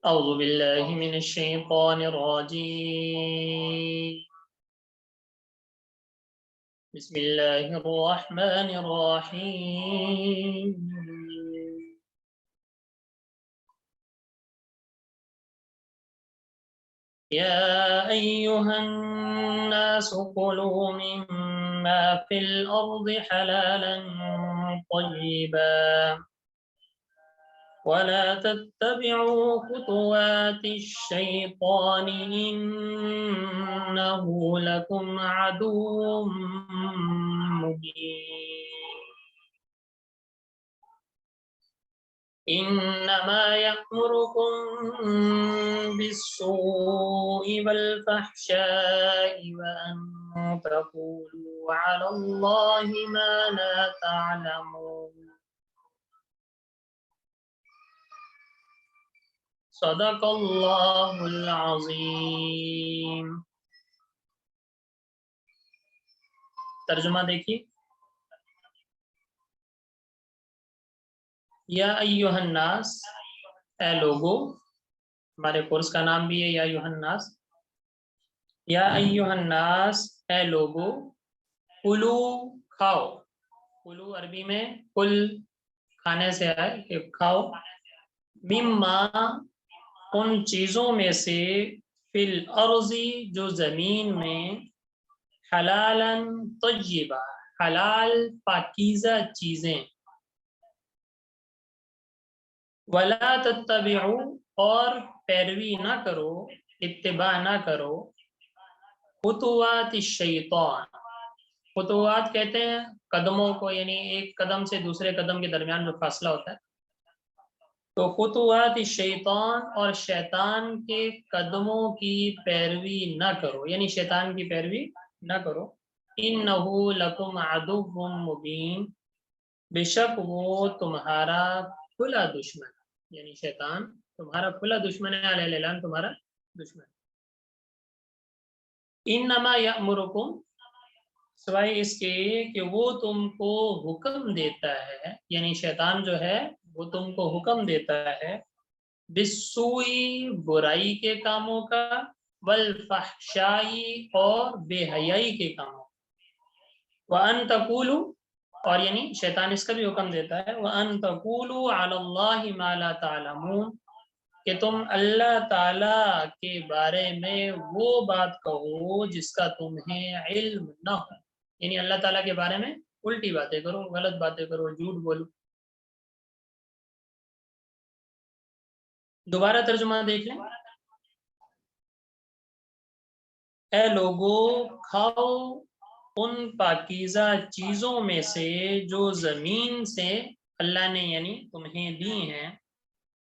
أعوذ بالله من الشيطان الرجيم بسم الله الرحمن الرحيم يا أيها الناس كلوا مما في الأرض حلالا طيبا ولا تتبعوا خطوات الشيطان إنه لكم عدو مبين إنما يأمركم بالسوء والفحشاء وأن تقولوا على الله ما لا تعلمون صدق اللہ العظیم۔ ترجمہ دیکھیے، یا ایہا الناس، اے لوگو، ہمارے کورس کا نام بھی ہے یا ایہا الناس۔ یا ایہا الناس، اے لوگو، کلو، کھاؤ۔ کلو عربی میں کل کھانے سے ہے کہ کھاؤ، مما ان چیزوں میں سے، فی الارض جو زمین میں، حلالا طیبا حلال پاکیزہ چیزیں، ولا تتبعوا اور پیروی نہ کرو، اتباع نہ کرو، خطوات الشیطان، خطوات کہتے ہیں قدموں کو، یعنی ایک قدم سے دوسرے قدم کے درمیان جو فاصلہ ہوتا ہے، تو خطوات الشیطان اور شیطان کے قدموں کی پیروی نہ کرو، یعنی شیطان کی پیروی نہ کرو۔ انہ لکم عدو مبین، بے شک وہ تمہارا کھلا دشمن، یعنی شیطان تمہارا کھلا دشمن ہے، علیہ اعلان تمہارا دشمن۔ انما یأمرکم، سوائے اس کے کہ وہ تم کو حکم دیتا ہے، یعنی شیطان جو ہے وہ تم کو حکم دیتا ہے، بالسوئی برائی کے کاموں کا، والفحشائی اور بے حیائی کے کاموں، وَأَن تَقُولُوا، اور یعنی شیطان اس کا بھی حکم دیتا ہے، وَأَن تَقُولُوا عَلَى اللَّهِ مَا لَا تَعْلَمُونَ، کہ تم اللہ تعالیٰ کے بارے میں وہ بات کہو جس کا تمہیں علم نہ ہو، یعنی اللہ تعالیٰ کے بارے میں الٹی باتیں کرو، غلط باتیں کرو، جھوٹ بولو۔ دوبارہ ترجمہ دیکھ لیں، اے لوگو، کھاؤ ان پاکیزہ چیزوں میں سے جو زمین سے اللہ نے یعنی تمہیں دی ہیں،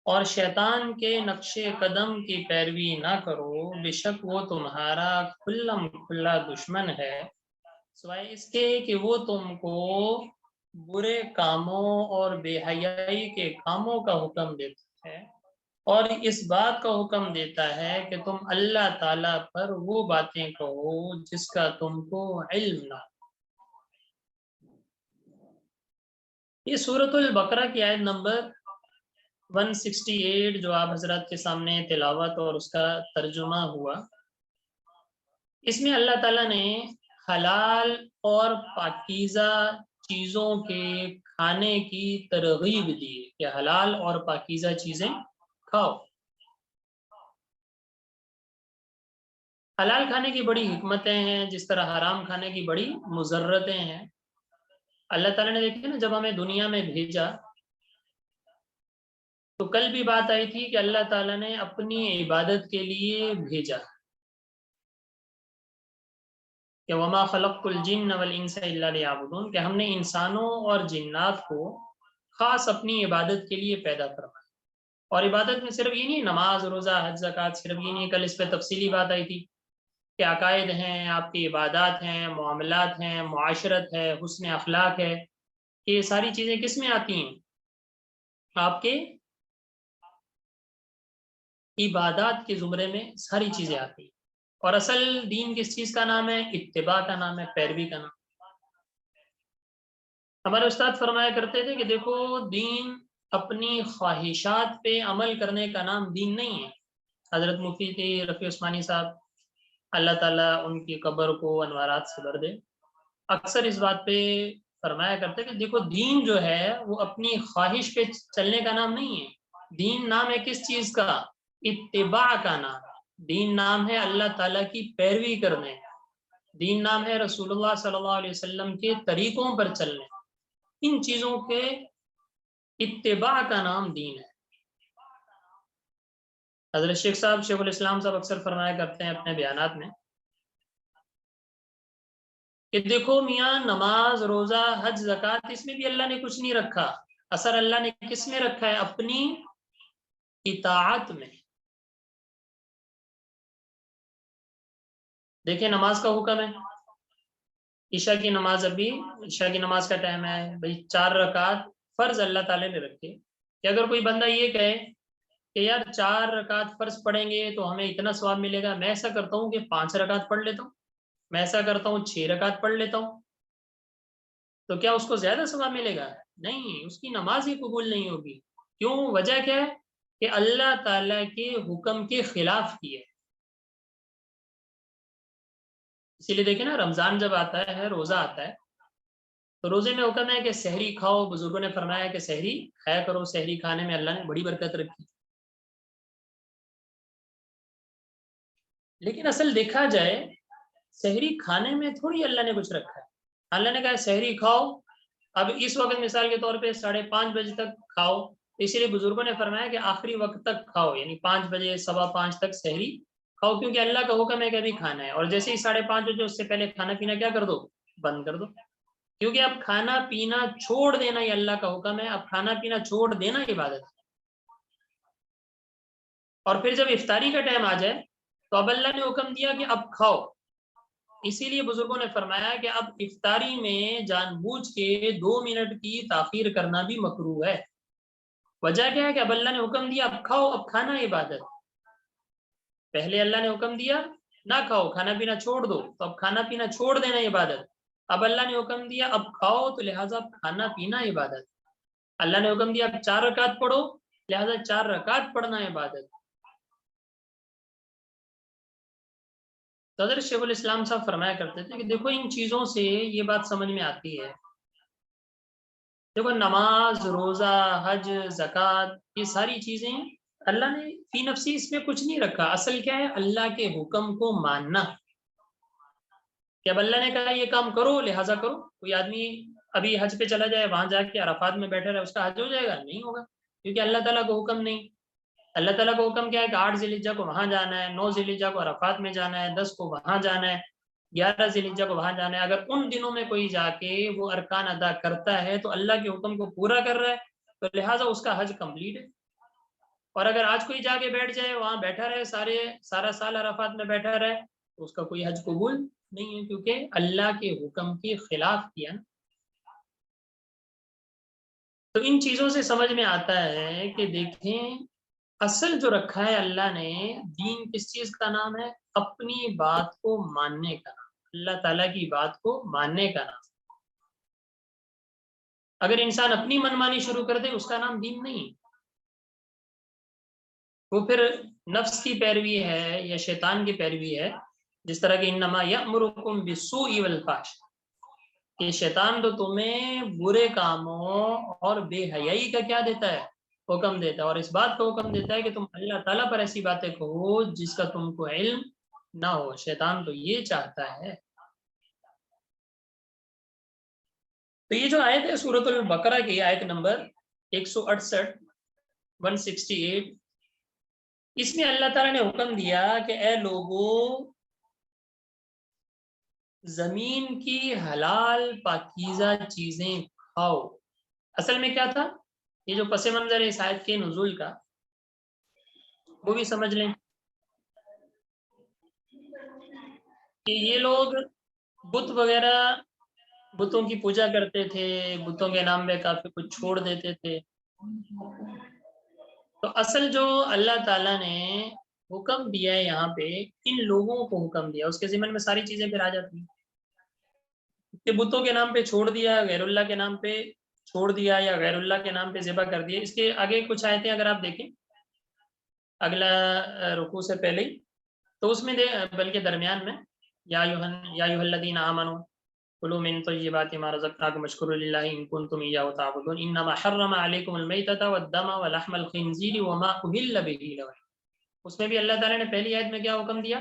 اور شیطان کے نقش قدم کی پیروی نہ کرو، بے شک وہ تمہارا کھلم کھلا دشمن ہے، سوائے اس کے کہ وہ تم کو برے کاموں اور بے حیائی کے کاموں کا حکم دیتا ہے، اور اس بات کا حکم دیتا ہے کہ تم اللہ تعالیٰ پر وہ باتیں کہو جس کا تم کو علم نہ ہو۔ یہ سورۃ البقرہ کی آیت نمبر 168 جو آپ حضرات کے سامنے تلاوت اور اس کا ترجمہ ہوا، اس میں اللہ تعالیٰ نے حلال اور پاکیزہ چیزوں کے کھانے کی ترغیب دی کہ حلال اور پاکیزہ چیزیں کھاؤ۔ حلال کھانے کی بڑی حکمتیں ہیں، جس طرح حرام کھانے کی بڑی مضرتیں ہیں۔ اللہ تعالیٰ نے دیکھے نا، جب ہمیں دنیا میں بھیجا تو کل بھی بات آئی تھی کہ اللہ تعالیٰ نے اپنی عبادت کے لیے بھیجا کہ وما خلقت الجن والانس الا لیعبدون، کہ ہم نے انسانوں اور جنات کو خاص اپنی عبادت کے لیے پیدا فرمایا۔ اور عبادت میں صرف یہ نہیں، نماز، روزہ، حج، زکوٰۃ صرف یہ نہیں، کل اس پہ تفصیلی بات آئی تھی کہ عقائد ہیں، آپ کی عبادات ہیں، معاملات ہیں، معاشرت ہے، حسن اخلاق ہے، کہ یہ ساری چیزیں کس میں آتی ہیں؟ آپ کے عبادات کے زمرے میں ساری چیزیں آتی ہیں۔ اور اصل دین کس چیز کا نام ہے؟ اتباع کا نام ہے، پیروی کا نام۔ ہمارے استاد فرمایا کرتے تھے کہ دیکھو، دین اپنی خواہشات پہ عمل کرنے کا نام دین نہیں ہے۔ حضرت مفتی رفیع عثمانی صاحب اللہ تعالیٰ ان کی قبر کو انوارات سے بھر دے، اکثر اس بات پہ فرمایا کرتے کہ دیکھو دین جو ہے وہ اپنی خواہش پہ چلنے کا نام نہیں ہے، دین نام ہے کس چیز کا؟ اتباع کا نام ہے۔ دین نام ہے اللہ تعالیٰ کی پیروی کرنے، دین نام ہے رسول اللہ صلی اللہ علیہ وسلم کے طریقوں پر چلنے، ان چیزوں کے اتباع کا نام دین ہے۔ حضرت شیخ صاحب شیخ الاسلام صاحب اکثر فرمایا کرتے ہیں اپنے بیانات میں کہ دیکھو میاں نماز روزہ حج زکوٰۃ اس میں بھی اللہ نے کچھ نہیں رکھا، اثر اللہ نے کس میں رکھا ہے؟ اپنی اطاعت میں۔ دیکھیں نماز کا حکم ہے، عشاء کی نماز، ابھی عشاء کی نماز کا ٹائم ہے بھائی، 4 رکعت فرض اللہ تعالیٰ نے رکھے کہ اگر کوئی بندہ یہ کہے کہ یار 4 رکعت فرض پڑھیں گے تو ہمیں اتنا ثواب ملے گا، میں ایسا کرتا ہوں کہ 5 رکعت پڑھ لیتا ہوں، میں ایسا کرتا ہوں 6 رکعت پڑھ لیتا ہوں، تو کیا اس کو زیادہ ثواب ملے گا؟ نہیں، اس کی نماز ہی قبول نہیں ہوگی۔ کیوں؟ وجہ کیا ہے کہ اللہ تعالیٰ کے حکم کے خلاف کی ہے۔ اسی لیے دیکھیں نا، رمضان جب آتا ہے، روزہ آتا ہے، تو روزے میں حکم ہے کہ سحری کھاؤ، بزرگوں نے فرمایا کہ سحری کھایا کرو، سحری کھانے میں اللہ نے بڑی برکت رکھی۔ لیکن اصل دیکھا جائے سحری کھانے میں تھوڑی اللہ نے کچھ رکھا ہے، اللہ نے کہا سحری کھاؤ، اب اس وقت مثال کے طور پہ 5:30 بجے تک کھاؤ، اسی لیے بزرگوں نے فرمایا کہ آخری وقت تک کھاؤ، یعنی 5 بجے 5:15 تک سحری کھاؤ، کیونکہ اللہ کا حکم ہے کہ ابھی کھانا ہے، اور جیسے ہی 5:30 بجے اس سے پہلے کھانا پینا کیا کر دو؟ بند کر دو، کیونکہ اب کھانا پینا چھوڑ دینا یہ اللہ کا حکم ہے، اب کھانا پینا چھوڑ دینا عبادت ہے۔ اور پھر جب افطاری کا ٹائم آ جائے تو اب اللہ نے حکم دیا کہ اب کھاؤ، اسی لیے بزرگوں نے فرمایا کہ اب افطاری میں جان بوجھ کے 2 منٹ کی تاخیر کرنا بھی مکروہ ہے۔ وجہ کیا ہے کہ اب اللہ نے حکم دیا اب کھاؤ، اب کھانا عبادت، پہلے اللہ نے حکم دیا نہ کھاؤ، کھانا پینا چھوڑ دو، تو اب کھانا پینا چھوڑ دینا عبادت، اب اللہ نے حکم دیا اب کھاؤ، تو لہٰذا اب کھانا پینا عبادت، اللہ نے حکم دیا اب 4 رکعت پڑھو، لہٰذا 4 رکعت پڑھنا عبادت۔ تو حضرت شیخ الاسلام صاحب فرمایا کرتے تھے کہ دیکھو ان چیزوں سے یہ بات سمجھ میں آتی ہے، دیکھو نماز روزہ حج زکوٰۃ یہ ساری چیزیں اللہ نے فی نفسی اس میں کچھ نہیں رکھا، اصل کیا ہے؟ اللہ کے حکم کو ماننا، کہ اب اللہ نے کہا یہ کام کرو لہٰذا کرو۔ کوئی آدمی ابھی حج پہ چلا جائے، وہاں جا کے عرفات میں بیٹھے رہے، اس کا حج ہو جائے گا؟ نہیں ہوگا، کیونکہ اللہ تعالیٰ کو حکم نہیں۔ اللہ تعالیٰ کو حکم کیا ہے کہ 8 ذی الحجہ کو وہاں جانا ہے، 9 ذی الحجہ کو عرفات میں جانا ہے، 10 کو وہاں جانا ہے، 11 ذی الحجہ کو وہاں جانا ہے۔ اگر ان دنوں میں کوئی جا کے وہ ارکان ادا کرتا ہے تو اللہ کے حکم کو پورا کر رہا ہے، تو لہٰذا اس کا حج کمپلیٹ ہے۔ اور اگر آج کوئی جا کے بیٹھ جائے، وہاں بیٹھا رہے، سارا سال عرفات میں بیٹھا رہے، تو اس کا کوئی حج قبول نہیں ہے، کیونکہ اللہ کے حکم کے خلاف کیا۔ تو ان چیزوں سے سمجھ میں آتا ہے کہ دیکھیں اصل جو رکھا ہے اللہ نے، دین کس چیز کا نام ہے؟ اپنی بات کو ماننے کا نام، اللہ تعالیٰ کی بات کو ماننے کا نام۔ اگر انسان اپنی منمانی شروع کر دے، اس کا نام دین نہیں، وہ پھر نفس کی پیروی ہے یا شیطان کی پیروی ہے، جس طرح کہ انما یأمرکم بالسوء والفحشاء، کہ شیطان تو تمہیں برے کاموں اور بے حیائی کا کیا دیتا ہے؟ حکم دیتا ہے، اور اس بات کا حکم دیتا ہے کہ تم اللہ تعالیٰ پر ایسی باتیں کہو جس کا تم کو علم نہ ہو۔ شیطان تو یہ چاہتا ہے۔ تو یہ جو آیت ہے سورۃ البقرہ کی آیت نمبر 168 168، اس میں اللہ تعالیٰ نے حکم دیا کہ اے لوگوں زمین کی حلال پاکیزہ چیزیں کھاؤ۔ اصل میں کیا تھا؟ یہ جو پس منظر ہے اس آیت کے نزول کا وہ بھی سمجھ لیں کہ یہ لوگ بت وغیرہ، بتوں کی پوجا کرتے تھے، بتوں کے نام پہ کافی کچھ چھوڑ دیتے تھے۔ تو اصل جو اللہ تعالیٰ نے حکم دیا ہے یہاں پہ، ان لوگوں کو حکم دیا، اس کے ضمن میں ساری چیزیں پھر آ جاتی ہیں کہ بتوں کے نام پہ چھوڑ دیا، غیر اللہ کے نام پہ چھوڑ دیا یا غیر اللہ کے نام پہ ذبح کر دیا. اس کے آگے کچھ آیتیں اگر آپ دیکھیں اگلا رکوع سے پہلے ہی تو اس میں بلکہ درمیان میں یا ایھا الذین آمنوا کلوا من طیبات ما رزقناکم واشکروا للہ ان کنتم ایاہ تعبدون انما حرم علیکم المیتۃ والدم ولحم الخنزیر وما اہل بہ لغیر. اس میں بھی اللہ تعالیٰ نے پہلی آیت میں کیا حکم دیا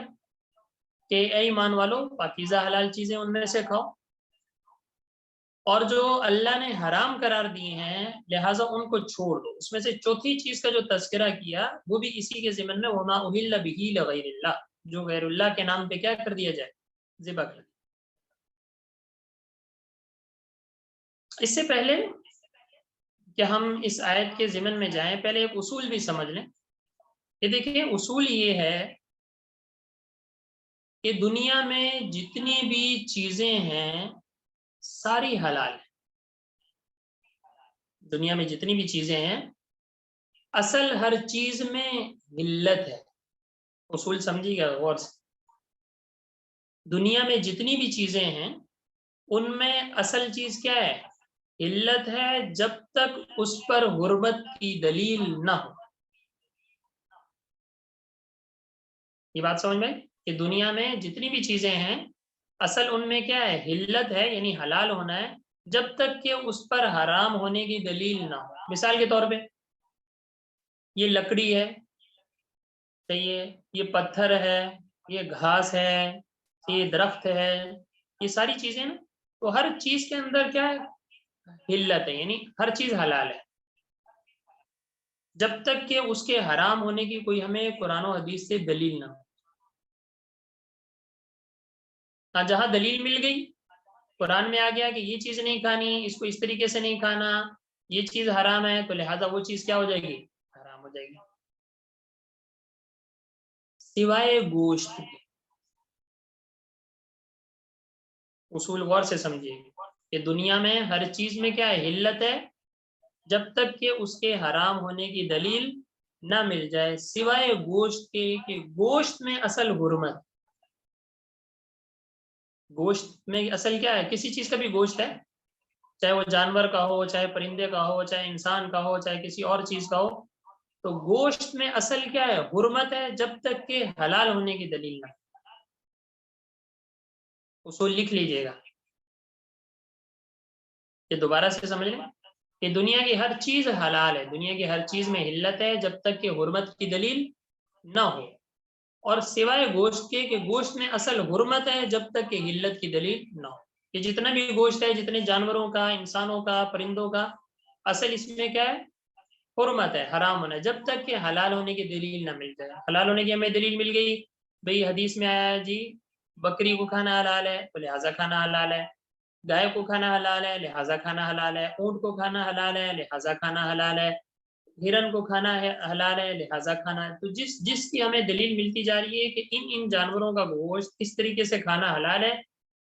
کہ اے ایمان والو پاکیزہ حلال چیزیں ان میں سے کھاؤ، اور جو اللہ نے حرام قرار دیے ہیں لہٰذا ان کو چھوڑ دو. اس میں سے چوتھی چیز کا جو تذکرہ کیا وہ بھی اسی کے ضمن میں وما اہل بہ لغیر اللہ، جو غیر اللہ کے نام پہ کیا کر دیا جائے، ذبح کر دیا. اس سے پہلے کہ ہم اس آیت کے ضمن میں جائیں پہلے ایک اصول بھی سمجھ لیں. یہ دیکھیں اصول یہ ہے کہ دنیا میں جتنی بھی چیزیں ہیں ساری حلال ہیں. دنیا میں جتنی بھی چیزیں ہیں اصل ہر چیز میں علت ہے. اصول سمجھیے گا غور سے. دنیا میں جتنی بھی چیزیں ہیں ان میں اصل چیز کیا ہے، علت ہے، جب تک اس پر حرمت کی دلیل نہ ہو. یہ بات سمجھ میں کہ دنیا میں جتنی بھی چیزیں ہیں اصل ان میں کیا ہے، علت ہے، یعنی حلال ہونا ہے جب تک کہ اس پر حرام ہونے کی دلیل نہ ہو. مثال کے طور پہ یہ لکڑی ہے، صحیح ہے، یہ پتھر ہے، یہ گھاس ہے، یہ درخت ہے، یہ ساری چیزیں نا، تو ہر چیز کے اندر کیا ہے، علت ہے، یعنی ہر چیز حلال ہے جب تک کہ اس کے حرام ہونے کی کوئی ہمیں قرآن و حدیث سے دلیل نہ ہو. جہاں دلیل مل گئی، قرآن میں آ گیا کہ یہ چیز نہیں کھانی، اس کو اس طریقے سے نہیں کھانا، یہ چیز حرام ہے، تو لہٰذا وہ چیز کیا ہو جائے گی، حرام ہو جائے گی. سوائے گوشت کے. اصول غور سے سمجھیے کہ دنیا میں ہر چیز میں کیا ہے، علت ہے جب تک کہ اس کے حرام ہونے کی دلیل نہ مل جائے، سوائے گوشت کے کہ گوشت میں اصل حرمت. گوشت میں اصل کیا ہے، کسی چیز کا بھی گوشت ہے، چاہے وہ جانور کا ہو، چاہے پرندے کا ہو، چاہے انسان کا ہو، چاہے کسی اور چیز کا ہو، تو گوشت میں اصل کیا ہے، حرمت ہے جب تک کہ حلال ہونے کی دلیل نہ. اصول لکھ لیجئے گا، یہ دوبارہ سے سمجھ لیں کہ دنیا کی ہر چیز حلال ہے، دنیا کی ہر چیز میں علت ہے جب تک کہ حرمت کی دلیل نہ ہو، اور سوائے گوشت کے کہ گوشت میں اصل حرمت ہے جب تک کہ علت کی دلیل نہ ہو. کہ جتنا بھی گوشت ہے، جتنے جانوروں کا، انسانوں کا، پرندوں کا، اصل اس میں کیا ہے، حرمت ہے، حرام ہونا ہے، جب تک کہ حلال ہونے کی دلیل نہ مل جائے. حلال ہونے کی ہمیں دلیل مل گئی، بھئی حدیث میں آیا جی بکری کو کھانا حلال ہے تو لہٰذا کھانا حلال ہے، گائے کو کھانا حلال ہے لہٰذا کھانا حلال ہے، اونٹ کو کھانا حلال ہے لہٰذا کھانا حلال ہے، ہرن کو کھانا ہے حلال ہے لہٰذا کھانا ہے. تو جس کی ہمیں دلیل ملتی جا رہی ہے کہ ان جانوروں کا گوشت اس طریقے سے کھانا حلال ہے،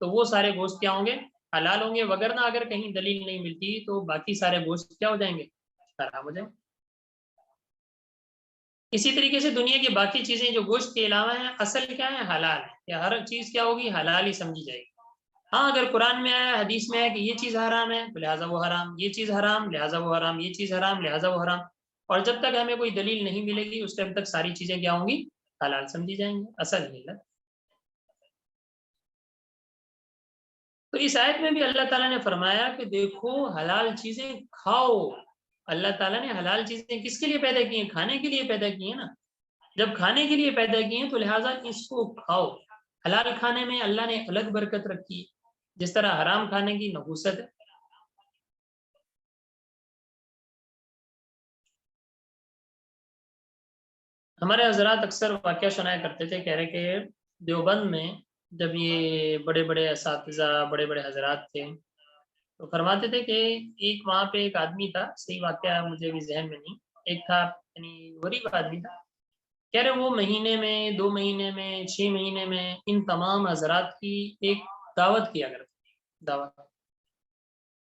تو وہ سارے گوشت کیا ہوں گے، حلال ہوں گے. وگرنہ اگر کہیں دلیل نہیں ملتی تو باقی سارے گوشت کیا ہو جائیں گے، حرام ہو جائیں گے. اسی طریقے سے دنیا کی باقی چیزیں جو گوشت کے علاوہ ہیں اصل کیا ہے، حلال ہے، یا ہر چیز کیا ہوگی، حلال ہی سمجھی جائے گی. ہاں اگر قرآن میں آیا، حدیث میں آیا کہ یہ چیز حرام ہے تو لہٰذا وہ حرام، یہ چیز حرام لہٰذا وہ حرام، یہ چیز حرام لہٰذا وہ حرام. اور جب تک ہمیں کوئی دلیل نہیں ملے گی اس ٹائم تک ساری چیزیں کیا ہوں گی، حلال سمجھی جائیں گی، اصل علت. تو اس آیت میں بھی اللہ تعالیٰ نے فرمایا کہ دیکھو حلال چیزیں کھاؤ. اللہ تعالیٰ نے حلال چیزیں کس کے لیے پیدا کی ہیں، کھانے کے لیے پیدا کی ہیں نا. جب کھانے کے لیے پیدا کی ہیں تو لہٰذا اس کو کھاؤ. حلال کھانے میں اللہ نے الگ برکت رکھی ہے، جس طرح حرام کھانے کی نحوست ہے. ہمارے حضرات اکثر واقعہ سنایا کرتے تھے، کہہ رہے کہ دیوبند میں جب یہ بڑے بڑے اساتذہ، بڑے بڑے حضرات تھے تو فرماتے تھے کہ ایک وہاں پہ ایک آدمی تھا، صحیح واقعہ مجھے بھی ذہن میں نہیں، ایک تھا یعنی غریب آدمی تھا. کہہ رہے وہ مہینے میں، 2 مہینے میں، 6 مہینے میں ان تمام حضرات کی ایک دعوت کیا کرتے، دعوت.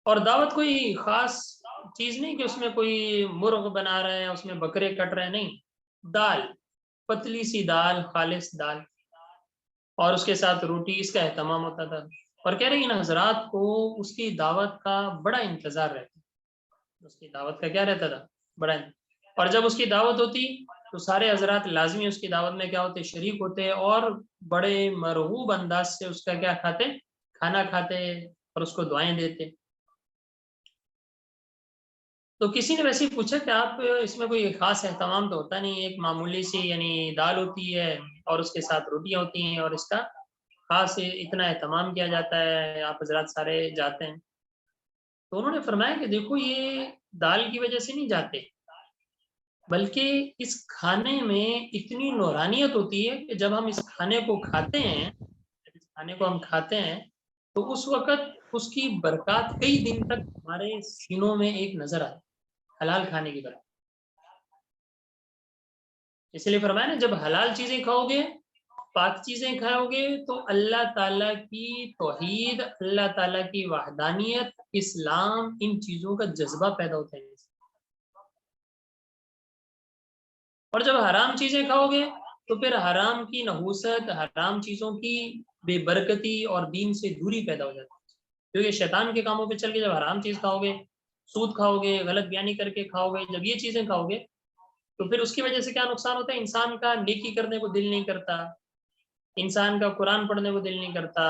اور دعوت کوئی خاص چیز نہیں کہ اس میں کوئی مرغ بنا رہے ہیں، اس میں بکرے کٹ رہے ہیں، نہیں، دال، پتلی سی دال، خالص دال، اور اس کے ساتھ روٹی، اس کا اہتمام ہوتا تھا. اور کہہ رہے ان حضرات کو اس کی دعوت کا بڑا انتظار رہتا. اس کی دعوت کا کیا رہتا تھا؟ بڑا، اور جب اس کی دعوت ہوتی تو سارے حضرات لازمی اس کی دعوت میں کیا ہوتے؟ شریک ہوتے، اور بڑے مرغوب انداز سے اس کا کیا کھاتے؟ کھانا کھاتے، اور اس کو دعائیں دیتے۔ تو کسی نے ویسے ہی پوچھا کہ آپ اس میں کوئی خاص اہتمام تو ہوتا نہیں، ایک معمولی سی یعنی دال ہوتی ہے اور اس کے ساتھ روٹیاں ہوتی ہیں، اور اس کا خاص اتنا اہتمام کیا جاتا ہے، آپ حضرات سارے جاتے ہیں؟ تو انہوں نے فرمایا کہ دیکھو، یہ دال کی وجہ سے نہیں جاتے، بلکہ اس کھانے میں اتنی نورانیت ہوتی ہے کہ جب ہم اس کھانے کو کھاتے ہیں، اس کھانے کو ہم کھاتے ہیں تو اس وقت اس کی برکات کئی دن تک ہمارے سینوں میں ایک نظر آتی ہے، حلال کھانے کی برکات۔ اس لیے فرمایا نا، جب حلال چیزیں کھاؤ گے، پاک چیزیں کھاؤ گے، تو اللہ تعالیٰ کی توحید، اللہ تعالیٰ کی وحدانیت، اسلام، ان چیزوں کا جذبہ پیدا ہوتا ہے۔ اور جب حرام چیزیں کھاؤ گے تو پھر حرام کی نحوست، حرام چیزوں کی بے برکتی اور دین سے دوری پیدا ہو جاتی ہے، کیونکہ شیطان کے کاموں پہ چل کے جب حرام چیز کھاؤ گے، سود کھاؤ گے، غلط بیانی کر کے کھاؤ گے، جب یہ چیزیں کھاؤ گے تو پھر اس کی وجہ سے کیا نقصان ہوتا ہے؟ انسان کا نیکی کرنے کو دل نہیں کرتا، انسان کا قرآن پڑھنے کو دل نہیں کرتا،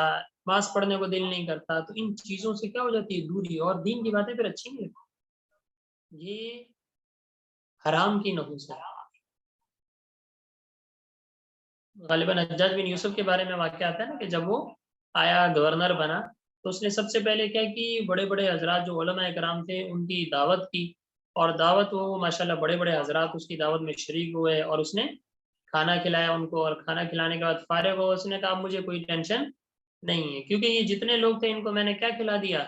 نماز پڑھنے کو دل نہیں کرتا، تو ان چیزوں سے کیا ہو جاتی ہے؟ دوری، اور دین کی باتیں پھر اچھی نہیں لگتی، یہ حرام کی نحوست ہے۔ غالباً حجاج بن یوسف کے بارے میں واقعہ آتا ہے نا کہ جب وہ آیا، گورنر بنا، تو اس نے سب سے پہلے کیا کی؟ بڑے بڑے حضرات جو علماء کرام تھے ان کی دعوت کی، اور دعوت وہ ماشاءاللہ بڑے بڑے حضرات اس کی دعوت میں شریک ہوئے، اور اس نے کھانا کھلایا ان کو، اور کھانا کھلانے کے بعد فارغ ہو، اس نے کہا مجھے کوئی ٹینشن نہیں ہے، کیونکہ یہ جتنے لوگ تھے ان کو میں نے کیا کھلا دیا؟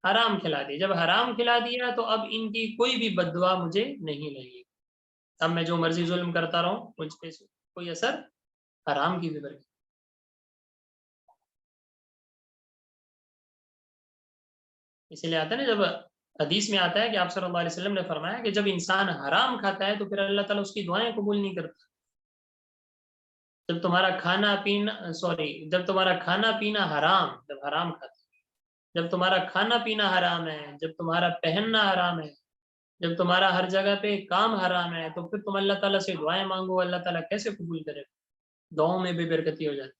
حرام کھلا دیا۔ جب حرام کھلا دیا تو اب ان کی کوئی بھی بد دعا مجھے نہیں لگی، اب میں جو مرضی ظلم کرتا رہوں مجھ پہ کوئی اثر حرام کی بھی برکت۔ اسی لیے آتا ہے نا، جب حدیث میں آتا ہے کہ آپ صلی اللہ علیہ وسلم نے فرمایا کہ جب انسان حرام کھاتا ہے تو پھر اللہ تعالیٰ اس کی دعائیں قبول نہیں کرتا۔ جب تمہارا کھانا پینا جب تمہارا کھانا پینا حرام، جب حرام کھاتا ہے، جب تمہارا کھانا پینا حرام ہے، جب تمہارا پہننا حرام ہے، جب تمہارا ہر جگہ پہ کام حرام ہے، تو پھر تم اللہ تعالیٰ سے دعائیں مانگو، اللہ تعالیٰ کیسے قبول کرے؟ دعاؤں میں بے برکتی ہو جاتی۔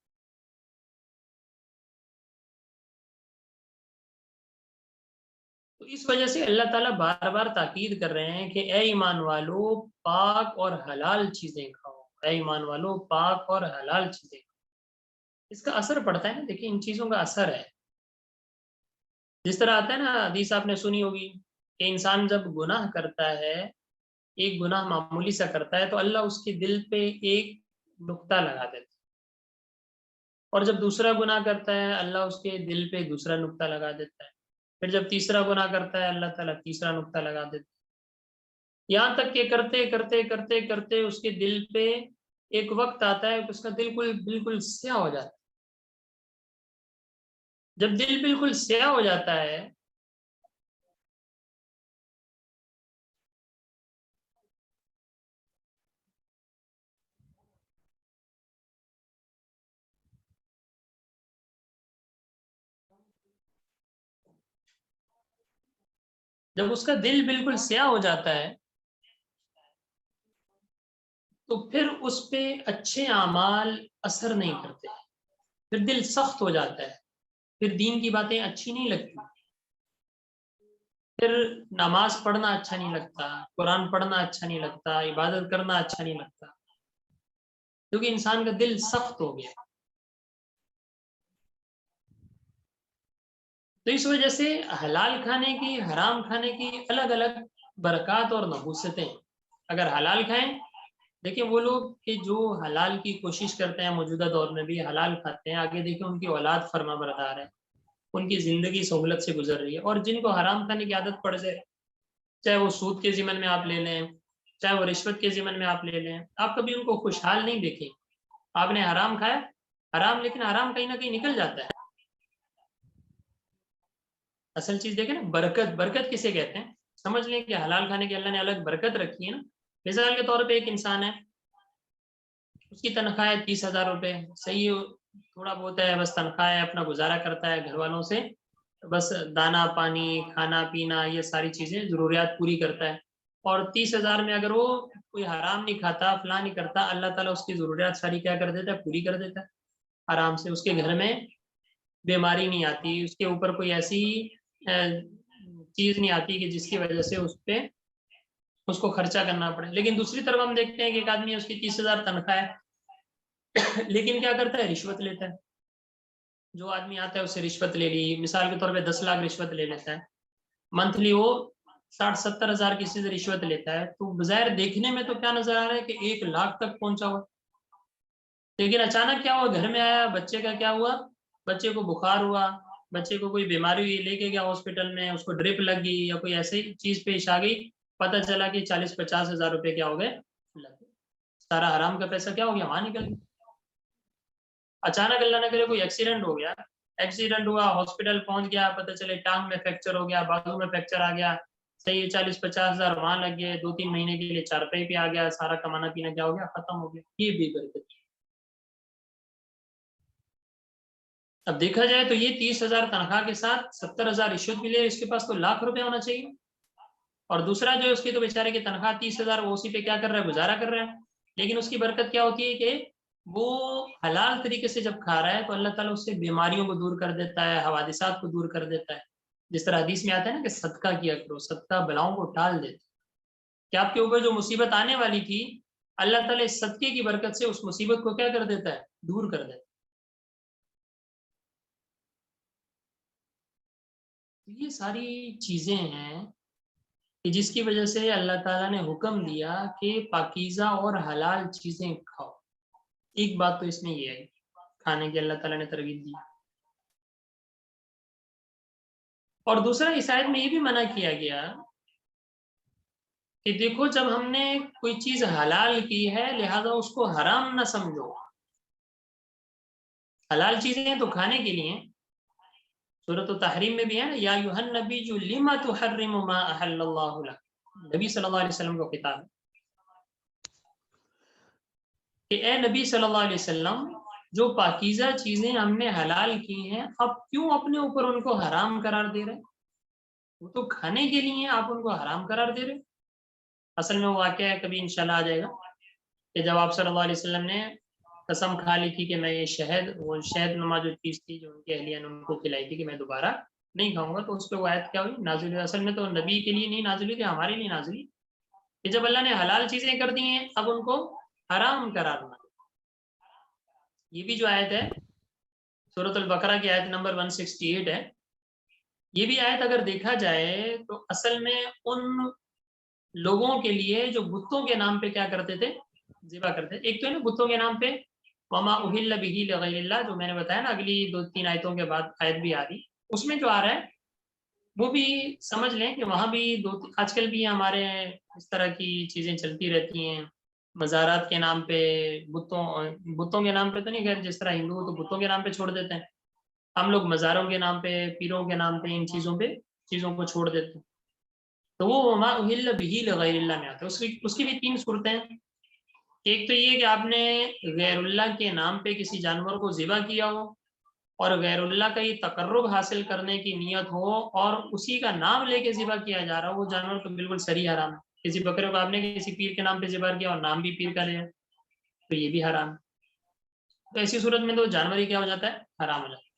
تو اس وجہ سے اللہ تعالیٰ بار بار تاکید کر رہے ہیں کہ اے ایمان والو، پاک اور حلال چیزیں کھاؤ، اے ایمان والو، پاک اور حلال چیزیں کھاؤ۔ اس کا اثر پڑتا ہے نا، دیکھیں ان چیزوں کا اثر ہے، جس طرح آتا ہے نا، حدیث آپ نے سنی ہوگی کہ انسان جب گناہ کرتا ہے، ایک گناہ معمولی سا کرتا ہے، تو اللہ اس کے دل پہ ایک نقطہ لگا دیتا ہے، اور جب دوسرا گناہ کرتا ہے اللہ اس کے دل پہ دوسرا نقطہ لگا دیتا ہے، پھر جب تیسرا گناہ کرتا ہے اللہ تعالیٰ تیسرا نقطہ لگا دیتا ہے، یہاں تک کہ کرتے کرتے کرتے کرتے اس کے دل پہ ایک وقت آتا ہے کہ اس کا دل بالکل سیاہ ہو جاتا ہے۔ جب دل بالکل سیاہ ہو جاتا ہے، جب اس کا دل بالکل سیاہ ہو جاتا ہے تو پھر اس پہ اچھے اعمال اثر نہیں کرتے، پھر دل سخت ہو جاتا ہے، پھر دین کی باتیں اچھی نہیں لگتی، پھر نماز پڑھنا اچھا نہیں لگتا، قرآن پڑھنا اچھا نہیں لگتا، عبادت کرنا اچھا نہیں لگتا، کیونکہ انسان کا دل سخت ہو گیا۔ تو اس وجہ سے حلال کھانے کی، حرام کھانے کی الگ الگ برکات اور نحوستیں۔ اگر حلال کھائیں، دیکھیں وہ لوگ کہ جو حلال کی کوشش کرتے ہیں موجودہ دور میں بھی حلال کھاتے ہیں، آگے دیکھیں ان کی اولاد فرما بردار ہے، ان کی زندگی سہولت سے گزر رہی ہے، اور جن کو حرام کھانے کی عادت پڑ جائے، چاہے وہ سود کے ضمن میں آپ لے لیں، چاہے وہ رشوت کے ضمن میں آپ لے لیں، آپ کبھی ان کو خوشحال نہیں دیکھیں۔ آپ نے حرام کھایا، حرام، لیکن حرام کہیں نہ کہیں نکل جاتا ہے۔ اصل چیز دیکھیں نا، برکت، برکت کسے کہتے ہیں؟ سمجھ لیں کہ حلال کھانے کی اللہ نے الگ برکت رکھی ہے نا۔ مثال کے طور پہ ایک انسان ہے، اس کی تنخواہ ہے 30,000 روپے، صحیح تھوڑا بہت ہے، بس تنخواہ ہے، اپنا گزارا کرتا ہے، گھر والوں سے بس دانا پانی کھانا پینا یہ ساری چیزیں ضروریات پوری کرتا ہے، اور 30,000 میں اگر وہ کوئی حرام نہیں کھاتا فلاں نہیں کرتا، اللہ تعالیٰ اس کی ضروریات ساری کیا کر دیتا ہے، پوری کر دیتا ہے آرام سے. اس کے گھر میں بیماری نہیں آتی، اس کے اوپر کوئی ایسی چیز نہیں آتی کہ جس کی وجہ سے اس کو خرچہ کرنا پڑے. لیکن دوسری طرف ہم دیکھتے ہیں کہ ایک آدمی اس کی 30,000 تنخواہ ہے لیکن کیا کرتا ہے، رشوت لیتا ہے. جو آدمی آتا ہے اس سے رشوت لے لی، مثال کے طور پہ 10 لاکھ رشوت لے لیتا ہے منتھلی، وہ 60-70 ہزار کسی سے رشوت لیتا ہے، تو بظاہر دیکھنے میں تو کیا نظر آ رہا ہے کہ 1 لاکھ تک پہنچا ہوا. لیکن اچانک کیا ہوا، گھر میں آیا، بچے کا کیا ہوا، بچے کو بخار ہوا، بچے کو کوئی بیماری ہوئی، لے کے گیا ہاسپٹل میں، اس کو ڈرپ لگ گئی یا کوئی ایسی چیز پیش آ گئی، پتہ چلا کہ 40-50 ہزار روپے کیا ہو گئے لگ گئے. سارا حرام کا پیسہ کیا ہو گیا، وہاں نکل گیا. اچانک اللہ نہ کرے کوئی ایکسیڈنٹ ہو گیا، ایکسیڈنٹ ہوا، ہاسپٹل پہنچ گیا، پتہ چلے ٹانگ میں فریکچر ہو گیا، بازو میں فریکچر آ گیا، صحیح ہے 40-50 ہزار وہاں لگ گئے، 2-3 مہینے کے لیے چارپائی پہ آ گیا، سارا کمانا پینا کیا ہو گیا، ختم ہو گیا. یہ بھی برکت. اب دیکھا جائے تو یہ 30,000 تنخواہ کے ساتھ 70,000 رشوت بھی لے، اس کے پاس تو ₹1,00,000 ہونا چاہیے. اور دوسرا جو ہے اس کی تو بیچارے کی تنخواہ 30,000، وہ اسی پہ کیا کر رہا ہے، گزارا کر رہا ہے. لیکن اس کی برکت کیا ہوتی ہے کہ وہ حلال طریقے سے جب کھا رہا ہے تو اللہ تعالیٰ اس سے بیماریوں کو دور کر دیتا ہے، حوادثات کو دور کر دیتا ہے. جس طرح حدیث میں آتا ہے نا کہ صدقہ کیا کرو، صدقہ بلاؤں کو ٹال دیتا ہے. کہ آپ کے اوپر جو مصیبت آنے والی تھی، اللہ تعالیٰ اس صدقے کی برکت سے اس مصیبت کو کیا کر دیتا ہے، دور کر دیتا ہے. یہ ساری چیزیں ہیں کہ جس کی وجہ سے اللہ تعالیٰ نے حکم دیا کہ پاکیزہ اور حلال چیزیں کھاؤ. ایک بات تو اس میں یہ ہے، کھانے کی اللہ تعالیٰ نے ترغیب دی. اور دوسرا اس آیت میں یہ بھی منع کیا گیا کہ دیکھو جب ہم نے کوئی چیز حلال کی ہے لہذا اس کو حرام نہ سمجھو. حلال چیزیں ہیں تو کھانے کے لیے. سورۃ التحریم میں بھی ہے نا، یا ایھا النبی لما تحرم ما احل اللہ لک، نبی صلی اللہ علیہ وسلم کو خطاب ہے کہ اے نبی صلی اللہ علیہ وسلم، جو پاکیزہ چیزیں ہم نے حلال کی ہیں اب کیوں اپنے اوپر ان کو حرام قرار دے رہے ہیں؟ وہ تو کھانے کے لیے آپ ان کو حرام قرار دے رہے. اصل میں وہ واقعہ ہے، کبھی انشاءاللہ آ جائے گا، کہ جب آپ صلی اللہ علیہ وسلم نے قسم کھا لی تھی کہ میں یہ وہ شہد نما جو چیز تھی جو ان کی اہلیہ نے ان کو کھلائی تھی کہ میں دوبارہ نہیں کھاؤں گا، تو اس پہ وہ آیت کیا ہوئی، نازل ہوئی. اصل میں تو نبی کے لیے نہیں نازل ہوئی تھی، ہمارے لیے نازل ہوئی کہ جب اللہ نے حلال چیزیں کر دی ہیں اب ان کو حرام قرار دیا. یہ بھی جو آیت ہے سورۃ البقرہ کی آیت نمبر 168 ہے. یہ بھی آیت اگر دیکھا جائے تو اصل میں ان لوگوں کے لیے جو بتوں کے نام پہ کیا کرتے تھے، ذبح کرتے. ایک تو ہے نا بتوں کے نام پہ وما اہل بہ لغیر اللہ، جو میں نے بتایا نا اگلی 2-3 آیتوں کے بعد آیت بھی آ رہی، اس میں جو آ رہا ہے وہ بھی سمجھ لیں کہ وہاں بھی آج کل بھی ہمارے اس طرح کی چیزیں چلتی رہتی ہیں. مزارات کے نام پہ بتوں کے نام پہ تو نہیں، خیر جس طرح ہندو تو بتوں کے نام پہ چھوڑ دیتے ہیں، ہم لوگ مزاروں کے نام پہ پیروں کے نام پہ ان چیزوں کو چھوڑ دیتے ہیں. تو وہ وما اہل بہ لغیر اللہ میں آتا ہے. اس کی بھی 3 صورتیں ہیں. ایک تو یہ کہ آپ نے غیر اللہ کے نام پہ کسی جانور کو ذبح کیا ہو اور غیر اللہ کا یہ تقرب حاصل کرنے کی نیت ہو اور اسی کا نام لے کے ذبح کیا جا رہا ہو، وہ جانور تو بالکل صریح حرام ہے. کسی بکرے کو آپ نے کسی پیر کے نام پہ ذبح کیا اور نام بھی پیر کا لیا تو یہ بھی حرام. تو ایسی صورت میں تو جانور ہی کیا ہو جاتا ہے، حرام ہو جاتا ہے.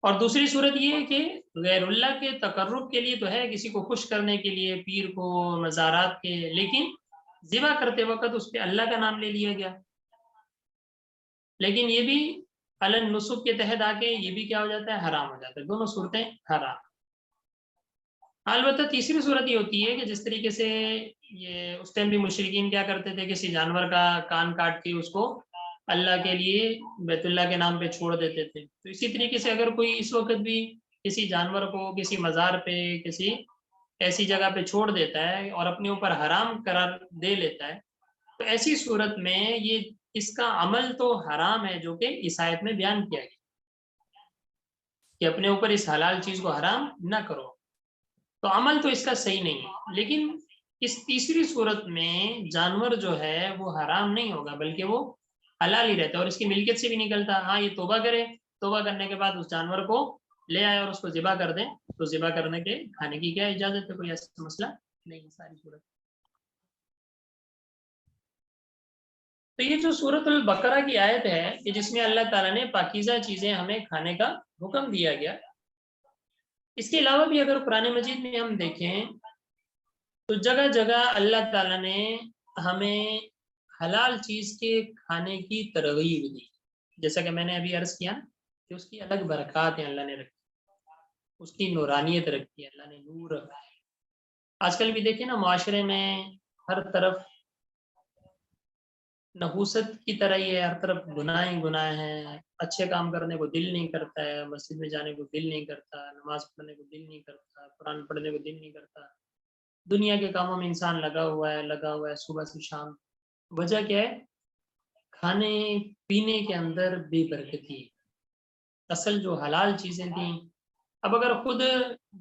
اور دوسری صورت یہ ہے کہ غیر اللہ کے تقرب کے لیے تو ہے، کسی کو خوش کرنے کے لیے، پیر کو، مزارات کے، لیکن ذبح کرتے وقت اس پہ اللہ کا نام لے لیا گیا. لیکن یہ بھی علی النسب کے تحت آ کے یہ بھی کیا ہو جاتا ہے، حرام ہو جاتا ہے. دونوں صورتیں حرام. البتہ تیسری صورت یہ ہوتی ہے کہ جس طریقے سے یہ اس ٹائم بھی مشرکین کیا کرتے تھے، کسی جانور کا کان کاٹ کے اس کو اللہ کے لیے بیت اللہ کے نام پہ چھوڑ دیتے تھے. تو اسی طریقے سے اگر کوئی اس وقت بھی کسی جانور کو کسی مزار پہ کسی ایسی جگہ پہ چھوڑ دیتا ہے اور اپنے اوپر حرام قرار دے لیتا ہے تو ایسی صورت میں یہ اس کا عمل تو حرام ہے، جو کہ اس آیت میں بیان کیا گیا کہ اپنے اوپر اس حلال چیز کو حرام نہ کرو. تو عمل تو اس کا صحیح نہیں ہے. لیکن اس تیسری صورت میں جانور جو ہے وہ حرام نہیں ہوگا بلکہ وہ حلال ہی رہتا ہے اور اس کی ملکیت سے بھی نکلتا. ہاں یہ توبہ کرے، توبہ کرنے کے بعد اس جانور کو لے آئے اور اس کو ذبح کر دیں تو ذبح کرنے کے کھانے کی کیا اجازت ہے؟ کوئی ایسا مسئلہ نہیں ہے ساری صورت. تو یہ جو سورۃ البقرہ کی آیت ہے کہ جس میں اللہ تعالیٰ نے پاکیزہ چیزیں ہمیں کھانے کا حکم دیا گیا، اس کے علاوہ بھی اگر قرآن مجید میں ہم دیکھیں تو جگہ جگہ اللہ تعالیٰ نے ہمیں حلال چیز کے کھانے کی ترغیب دی. جیسا کہ میں نے ابھی عرض کیا کہ اس کی الگ برکات ہیں اللہ نے رکھی، اس کی نورانیت رکھی ہے، اللہ نے نور رکھا ہے. آج کل بھی دیکھیں نا معاشرے میں ہر طرف نحوست کی طرح ہی ہے، ہر طرف گناہ ہی گناہ ہیں، اچھے کام کرنے کو دل نہیں کرتا ہے، مسجد میں جانے کو دل نہیں کرتا، نماز پڑھنے کو دل نہیں کرتا، قرآن پڑھنے کو دل نہیں کرتا. دنیا کے کاموں میں انسان لگا ہوا ہے صبح سے شام. وجہ کیا ہے؟ کھانے پینے کے اندر بے برکتی. اصل جو حلال چیزیں تھیں، اب اگر خود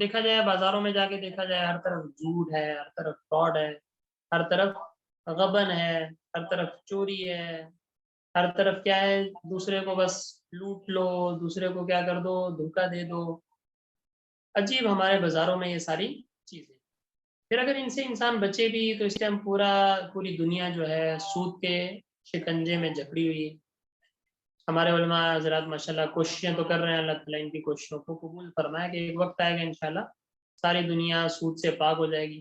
دیکھا جائے بازاروں میں جا کے دیکھا جائے، ہر طرف جھوٹ ہے، ہر طرف فراڈ ہے، ہر طرف غبن ہے، ہر طرف چوری ہے، ہر طرف کیا ہے، دوسرے کو بس لوٹ لو، دوسرے کو کیا کر دو، دھوکہ دے دو. عجیب ہمارے بازاروں میں یہ ساری چیزیں. پھر اگر ان سے انسان بچے بھی تو اس ٹائم پوری دنیا جو ہے سود کے شکنجے میں جکڑی ہوئی ہے. ہمارے علماء حضرات ماشاءاللہ کوششیں تو کر رہے ہیں، اللہ تعالیٰ ان کی کوششوں کو قبول فرمائے کہ ایک وقت آئے گا انشاءاللہ ساری دنیا سود سے پاک ہو جائے گی.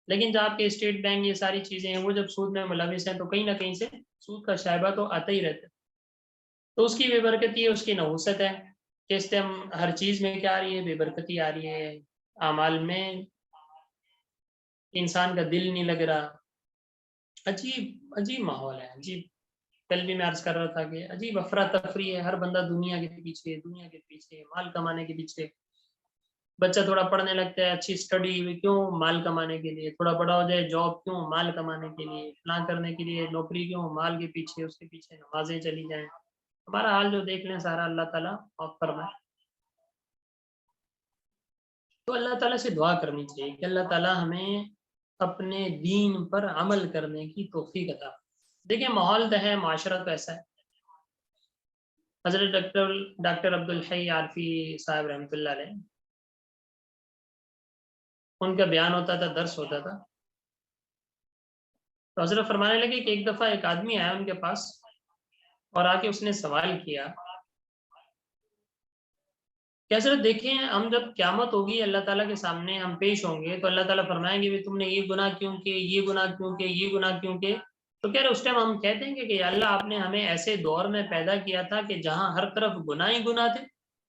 لیکن جب آپ کے اسٹیٹ بینک یہ ساری چیزیں ہیں وہ جب سود میں ملوث ہیں تو کہیں نہ کہیں سے سود کا شائبہ تو آتا ہی رہتا ہے. تو اس کی بے برکتی ہے، اس کی نحوست ہے کہ اس ٹائم ہر چیز میں کیا آ رہی ہے؟ بے برکتی آ رہی ہے. اعمال میں انسان کا دل نہیں لگ رہا. عجیب عجیب ماحول ہے، عجیب. کل بھی میں عرض کر رہا تھا کہ عجیب افراتفری ہے، ہر بندہ دنیا کے پیچھے مال کمانے کے پیچھے. بچہ تھوڑا پڑھنے لگتا ہے، اچھی اسٹڈی کیوں؟ مال کمانے کے لیے. تھوڑا بڑا ہو جائے، جاب کیوں؟ مال کمانے کے لیے. فلاں کرنے کے لیے نوکری کیوں؟ مال کے پیچھے، اس کے پیچھے نمازیں چلی جائیں. ہمارا حال جو دیکھ لیں سارا اللہ تعالیٰ معاف فرمائے. تو اللہ تعالیٰ سے دعا کرنی چاہیے کہ اللہ تعالیٰ ہمیں اپنے دین پر عمل کرنے کی توفیق عطا. دیکھیں ماحول تو ہے، معاشرہ تو ایسا ہے. حضرت ڈاکٹر عبدالحی عارفی صاحب رحمۃ اللہ علیہ، ان کا بیان ہوتا تھا، درس ہوتا تھا. تو حضرت فرمانے لگے کہ ایک دفعہ ایک آدمی آیا ان کے پاس اور آ کے اس نے سوال کیا کہ حضرت دیکھیں ہم جب قیامت ہوگی اللہ تعالیٰ کے سامنے ہم پیش ہوں گے تو اللہ تعالیٰ فرمائیں گے تم نے یہ گناہ کیوں کہ، یہ گناہ کیوں کہ، یہ گناہ کیوں کہ. تو کہہ رہے اس ٹائم ہم کہتے ہیں کہ اللہ آپ نے ہمیں ایسے دور میں پیدا کیا تھا کہ جہاں ہر طرف گناہ ہی گناہ تھے،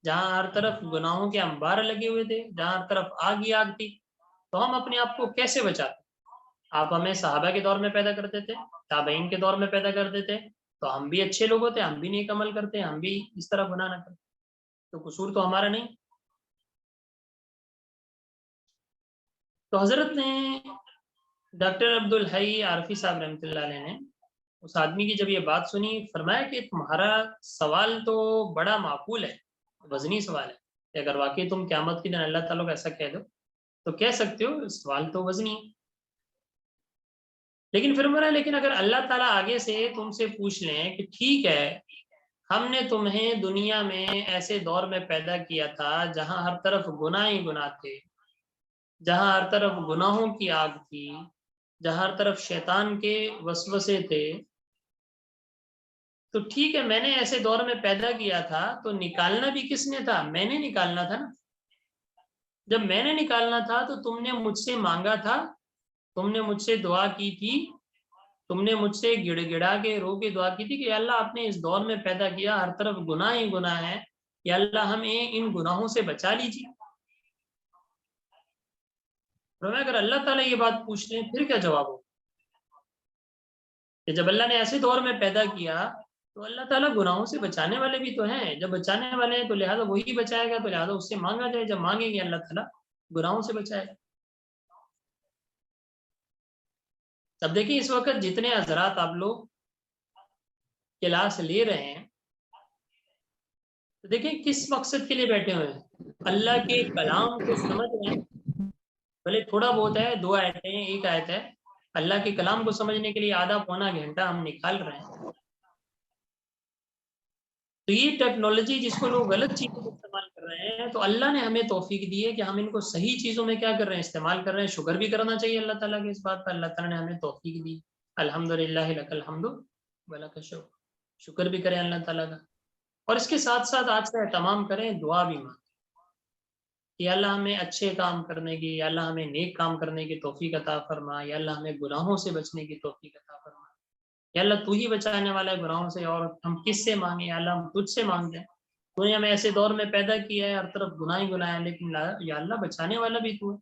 جہاں ہر طرف گناہوں کے انبار لگے ہوئے تھے، جہاں ہر طرف آگ ہی آگ تھی. تو ہم اپنے آپ کو کیسے بچاتے؟ آپ ہمیں صحابہ کے دور میں پیدا کرتے تھے، تابعین کے دور میں پیدا کرتے تھے، تو ہم بھی اچھے لوگ ہوتے، ہم بھی نیک عمل کرتے، ہم بھی اس طرح گناہ نہ کرتے. تو قصور تو ہمارا نہیں. تو حضرت نے ڈاکٹر عبدالحی عارفی صاحب رحمۃ اللہ علیہ نے اس آدمی کی جب یہ بات سنی، فرمایا کہ تمہارا سوال تو بڑا معقول ہے، وزنی سوال ہے کہ اگر واقعی تم قیامت کے دن اللہ تعالیٰ کو ایسا کہہ دو تو کہہ سکتے ہو، سوال تو وزنی ہے. لیکن پھر فرمایا لیکن اگر اللہ تعالیٰ آگے سے تم سے پوچھ لیں کہ ٹھیک ہے ہم نے تمہیں دنیا میں ایسے دور میں پیدا کیا تھا جہاں ہر طرف گناہ ہی گناہ تھے، جہاں ہر طرف گناہوں کی آگ تھی، جہاں ہر طرف شیطان کے وسوسے تھے، تو ٹھیک ہے میں نے ایسے دور میں پیدا کیا تھا تو نکالنا بھی کس نے تھا؟ میں نے نکالنا تھا نا. جب میں نے نکالنا تھا تو تم نے مجھ سے مانگا تھا، تم نے مجھ سے دعا کی تھی، تم نے مجھ سے گڑ گڑا کے رو کے دعا کی تھی کہ اللہ آپ نے اس دور میں پیدا کیا، ہر طرف گناہ ہی گناہ ہے، یا اللہ ہمیں ان گناہوں سے بچا لیجیے. اگر اللہ تعالیٰ یہ بات پوچھ لیں پھر کیا جواب ہو کہ جب اللہ نے ایسے دور میں پیدا کیا تو اللہ تعالیٰ گناہوں سے بچانے والے بھی تو ہیں. جب بچانے والے ہیں تو لہٰذا وہی بچائے گا، تو لہٰذا اس سے مانگا جائے. جب مانگیں گے اللہ تعالیٰ گناہوں سے بچائے گا. اب دیکھیں اس وقت جتنے حضرات آپ لوگ کلاس لے رہے ہیں تو دیکھیں کس مقصد کے لیے بیٹھے ہوئے ہیں؟ اللہ کے کلام کو سمجھ رہے ہیں، بھلے تھوڑا بہت ہے، 2 آیتیں ہیں، 1 آیت ہے، اللہ کے کلام کو سمجھنے کے لیے آدھا پونا گھنٹہ ہم نکال رہے ہیں. تو یہ ٹیکنالوجی جس کو لوگ غلط چیزوں کو استعمال کر رہے ہیں، تو اللہ نے ہمیں توفیق دی ہے کہ ہم ان کو صحیح چیزوں میں کیا کر رہے ہیں، استعمال کر رہے ہیں. شکر بھی کرنا چاہیے اللہ تعالیٰ کے اس بات پر. اللہ تعالیٰ نے ہمیں توفیق دی. الحمدللہ لک الحمد ولک الشکر. شکر بھی کریں اللہ تعالیٰ کا. اور اس کے ساتھ ساتھ آج کا اہتمام کریں، دعا بھی مانگیں کہ اللہ ہمیں اچھے کام کرنے کی، یا اللہ ہمیں نیک کام کرنے کی توفیق عطا فرما، یا اللہ ہمیں گناہوں سے بچنے کی توفیق عطا فرما. یا اللہ تو ہی بچانے والا ہے گناہوں سے، اور ہم کس سے مانگیں؟ یا اللہ ہم تجھ سے مانگتے ہیں. تو نے ہمیں ایسے دور میں پیدا کیا ہے، ہر طرف گناہ ہی گناہ ہے، لیکن یا اللہ بچانے والا بھی تو ہے.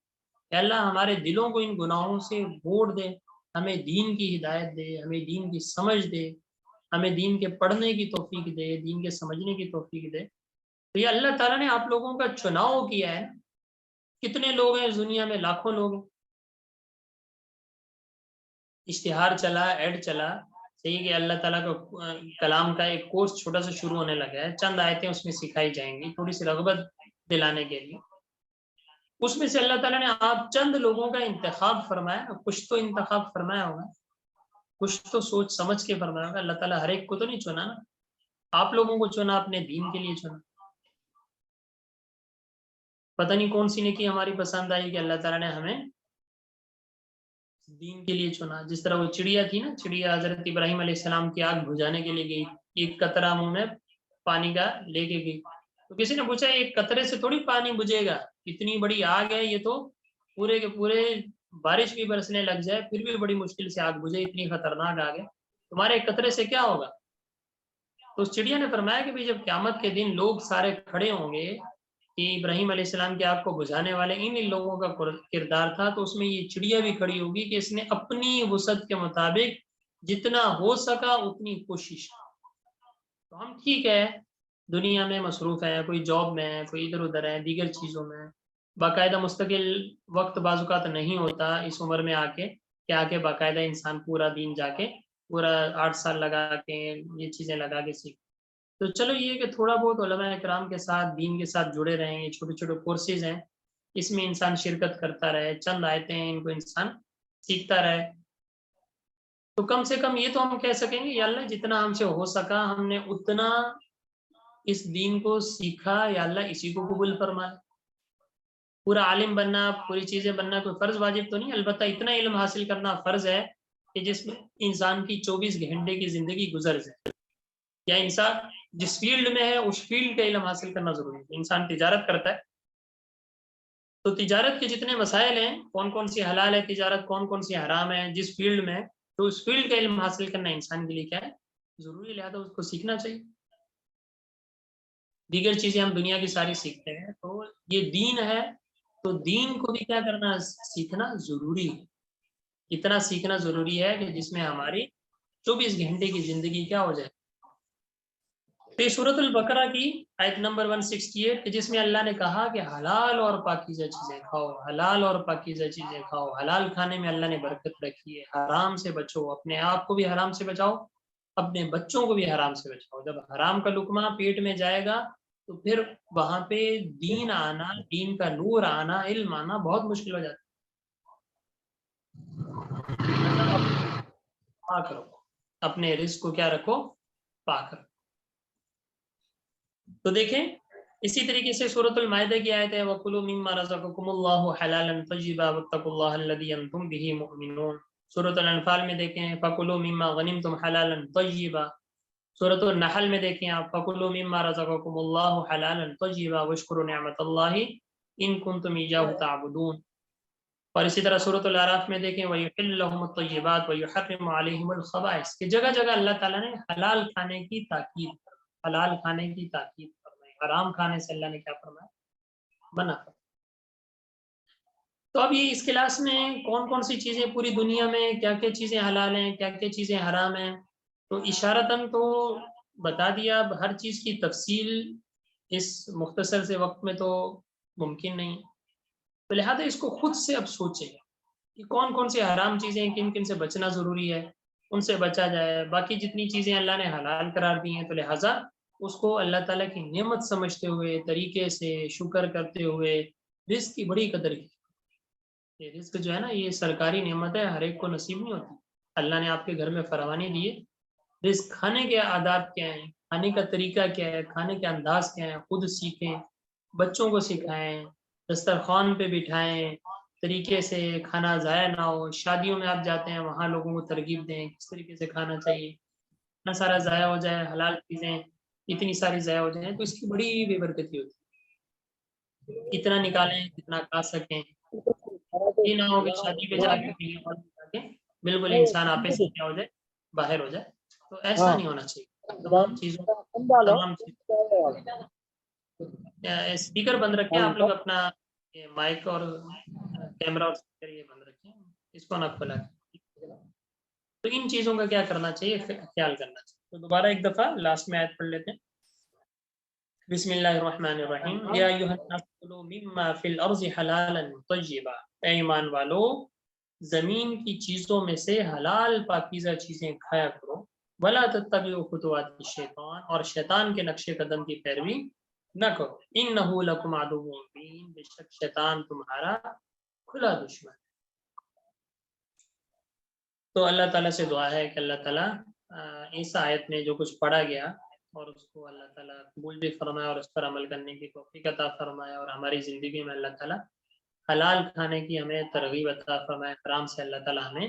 یا اللہ ہمارے دلوں کو ان گناہوں سے موڑ دے، ہمیں دین کی ہدایت دے، ہمیں دین کی سمجھ دے، ہمیں دین کے پڑھنے کی توفیق دے، دین کے سمجھنے کی توفیق دے. تو یہ اللہ تعالیٰ نے آپ لوگوں کا چناؤ کیا ہے. کتنے لوگ ہیں اس دنیا میں؟ لاکھوں لوگ ہیں. اشتہار چلا، ایڈ چلا، صحیح کہ اللہ تعالیٰ کا کلام کا ایک کورس چھوٹا سا شروع ہونے لگا ہے، چند آیتیں اس میں سکھائی جائیں گی تھوڑی سی رغبت دلانے کے لیے. اس میں سے اللہ تعالیٰ نے آپ چند لوگوں کا انتخاب فرمایا. کچھ تو انتخاب فرمایا ہوگا، کچھ تو سوچ سمجھ کے فرمایا ہوگا. اللہ تعالیٰ ہر ایک کو تو نہیں چنا نا، آپ لوگوں کو چنا، اپنے دین کے لیے چنا. پتہ نہیں کون سی نیکی ہماری پسند آئی کہ اللہ تعالیٰ نے ہمیں دین کے لیے چنا. جس طرح وہ چڑیا تھی نا، چڑیا حضرت ابراہیم علیہ السلام کی آگ بجھانے کے لیے گئی، ایک قطرہ منہ میں پانی کا لے کے گئی. تو کسی نے پوچھا ایک قطرے سے تھوڑی پانی بجھے گا، اتنی بڑی آگ ہے یہ، تو پورے کے پورے بارش بھی برسنے لگ جائے پھر بھی بڑی مشکل سے آگ بجھے، اتنی خطرناک آگ ہے، تمہارے ایک قطرے سے کیا ہوگا؟ تو اس چڑیا نے فرمایا کہ بھئی جب قیامت کے دن لوگ سارے کھڑے ہوں گے کہ ابراہیم علیہ السلام کی آگ کو بجھانے والے ان لوگوں کا کردار تھا، تو اس میں یہ چڑیا بھی کھڑی ہوگی کہ اس نے اپنی وسعت کے مطابق جتنا ہو سکا اتنی کوشش. تو ہم ٹھیک ہے دنیا میں مصروف ہیں، کوئی جاب میں ہے، کوئی ادھر ادھر ہے، دیگر چیزوں میں باقاعدہ مستقل وقت بعض اوقات نہیں ہوتا اس عمر میں آ کے باقاعدہ انسان پورا دین جا کے پورا 8 سال لگا کے یہ چیزیں لگا کے سیکھ. تو چلو یہ کہ تھوڑا بہت علماء کرام کے ساتھ دین کے ساتھ جڑے رہیں، یہ چھوٹے چھوٹے کورسز ہیں، اس میں انسان شرکت کرتا رہے، چند آیتیں ہیں ان کو انسان سیکھتا رہے. تو کم سے کم یہ تو ہم کہہ سکیں گے یا اللہ جتنا ہم سے ہو سکا ہم نے اتنا اس دین کو سیکھا، یا اللہ اسی کو قبول فرمائے. پورا عالم بننا، پوری چیزیں بننا کوئی فرض واجب تو نہیں، البتہ اتنا علم حاصل کرنا فرض ہے کہ جس میں انسان کی 24 گھنٹے کی زندگی گزر جائے. یا انسان جس فیلڈ میں ہے اس فیلڈ کا علم حاصل کرنا ضروری ہے. انسان تجارت کرتا ہے تو تجارت کے جتنے مسائل ہیں، کون کون سی حلال ہے تجارت، کون کون سی حرام ہے جس فیلڈ میں، تو اس فیلڈ کا علم حاصل کرنا انسان کے لیے کیا ہے؟ ضروری. لہٰذا اس کو سیکھنا چاہیے. دیگر چیزیں ہم دنیا کی ساری سیکھتے ہیں، تو یہ دین ہے تو دین کو بھی کیا کرنا، سیکھنا ضروری ہے. اتنا سیکھنا ضروری ہے کہ جس میں ہماری 24 گھنٹے کی زندگی کیا ہو جائے. تو سورۃ البقرہ کی آیت نمبر 168 کہ جس میں اللہ نے کہا کہ حلال اور پاکیزہ چیزیں کھاؤ، حلال اور پاکیزہ چیزیں کھاؤ. حلال کھانے میں اللہ نے برکت رکھی ہے. حرام سے بچو، اپنے آپ کو بھی حرام سے بچاؤ، اپنے بچوں کو بھی حرام سے بچاؤ. جب حرام کا لقمہ پیٹ میں جائے گا تو پھر وہاں پہ دین آنا، دین کا نور آنا، علم آنا بہت مشکل ہو جاتا ہے. پاک رکھو اپنے رزق کو، کیا رکھو؟ پاک رکھو. تو دیکھیں اسی طریقے سے سورۃ المائدہ کی آیت ہے وَكُلُوا مِمَّا رَزَقَكُمُ اللَّهُ حَلَالًا طَيِّبًا وَاتَّقُوا اللَّهَ الَّذِي أَنْتُمْ بِهِ مُؤْمِنُونَ. سورۃ الانفال میں دیکھیں فَكُلُوا مِمَّا غَنِمْتُمْ حَلَالًا طَيِّبًا. سورۃ النحل میں دیکھیں آپ فَكُلُوا مِمَّا رَزَقَكُمُ اللَّهُ حَلَالًا طَيِّبًا وَاشْكُرُوا نِعْمَةَ اللَّهِ إِن كُنتُمْ إِيَّاهُ تَعْبُدُونَ. اور اسی طرح سورۃ الاعراف میں دیکھیں وَيُحِلُّ لَهُمُ الطَّيِّبَاتِ وَيُحَرِّمُ عَلَيْهِمُ الْخَبَائِثَ کہ جگہ جگہ اللہ تعالیٰ نے حلال کھانے کی تاکید، حلال کھانے کی تاکید فرمائی. حرام کھانے سے اللہ نے کیا فرمایا؟ منع فرمایا. تو اب یہ اس کلاس میں کون کون سی چیزیں پوری دنیا میں کیا کیا چیزیں حلال ہیں، کیا کیا چیزیں حرام ہیں، تو اشارتاً تو بتا دیا. اب ہر چیز کی تفصیل اس مختصر سے وقت میں تو ممکن نہیں، تو لہٰذا اس کو خود سے اب سوچیں کہ کون کون سی حرام چیزیں، کن کن سے بچنا ضروری ہے، ان سے بچا جائے. باقی جتنی چیزیں اللہ نے حلال قرار دی ہیں تو لہٰذا اس کو اللہ تعالیٰ کی نعمت سمجھتے ہوئے، طریقے سے شکر کرتے ہوئے رزق کی بڑی قدر کی. یہ رزق جو ہے نا یہ سرکاری نعمت ہے، ہر ایک کو نصیب نہیں ہوتی. اللہ نے آپ کے گھر میں فراوانی دی ہے، رزق کھانے کے عادات کیا ہیں، کھانے کا طریقہ کیا ہے، کھانے کے انداز کیا ہے، خود سیکھیں، بچوں کو سکھائیں، دسترخوان پہ بٹھائیں، طریقے سے کھانا ضائع نہ ہو. شادیوں میں آپ جاتے ہیں وہاں لوگوں کو ترغیب دیں کس طریقے سے کھانا چاہیے. اتنا سارا ضائع ہو جائے، حلال چیزیں اتنی ساری ضائع ہو جائیں تو اس کی بڑی بے برکتی ہوتی ہے. اتنا نکالیں جتنا کھا سکیں. یہ نہ ہو کہ شادی پہ جا کے کہیں اور جا کے بالکل انسان آپے سے کیا ہو جائے، باہر ہو جائے. تو ایسا نہیں ہونا چاہیے. تمام چیزوں اسپیکر بند رکھیں آپ لوگ اپنا، مائک اور کیمرہ اور اسپیکر یہ بند رکھیں، اس کو نہ کھولا. تو ان چیزوں کا کیا کرنا چاہیے، خیال کرنا چاہیے. تو دوبارہ ایک دفعہ لاسٹ میں آیت پڑھ لیتے ہیں. بسم اللہ الرحمن الرحیم. یا ایھا الناس کلوا مما فی الارض حلالا طیبا. اے ایمان والو زمین کی چیزوں میں سے حلال پاکیزہ چیزیں کھایا کرو. ولا تتبعوا خطوات الشیطان، اور شیطان کے نقش قدم کی پیروی نہ کرو. انہ لکم عدو مبین، بے شک شیطان تمہارا کھلا دشمن. تو اللہ تعالیٰ سے دعا ہے کہ اللہ تعالیٰ اس آیت میں جو کچھ پڑھا گیا اور اس کو اللہ تعالیٰ قبول بھی فرمائے اور اس پر عمل کرنے کی توفیق عطا فرمائے، اور ہماری زندگی میں اللہ تعالیٰ حلال کھانے کی ہمیں ترغیب عطا فرمائے، حرام سے اللہ تعالیٰ ہمیں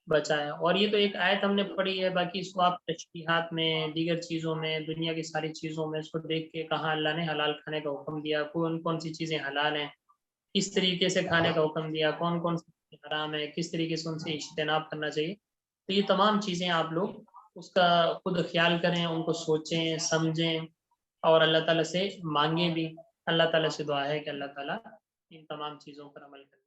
بچائے. اور یہ تو ایک آیت ہم نے پڑھی ہے، باقی اس کو آپ تشبیہات میں، دیگر چیزوں میں، دنیا کی ساری چیزوں میں اس کو دیکھ کے کہاں اللہ نے حلال کھانے کا حکم دیا، کون کون سی چیزیں حلال ہیں، کس طریقے سے کھانے کا حکم دیا، کون کون سی چیزیں حرام ہے، کس طریقے سے ان سے اجتناب کرنا چاہیے. تو یہ تمام چیزیں آپ لوگ اس کا خود خیال کریں، ان کو سوچیں سمجھیں اور اللہ تعالیٰ سے مانگیں بھی. اللہ تعالیٰ سے دعا ہے کہ اللہ تعالیٰ ان تمام چیزوں پر عمل کریں.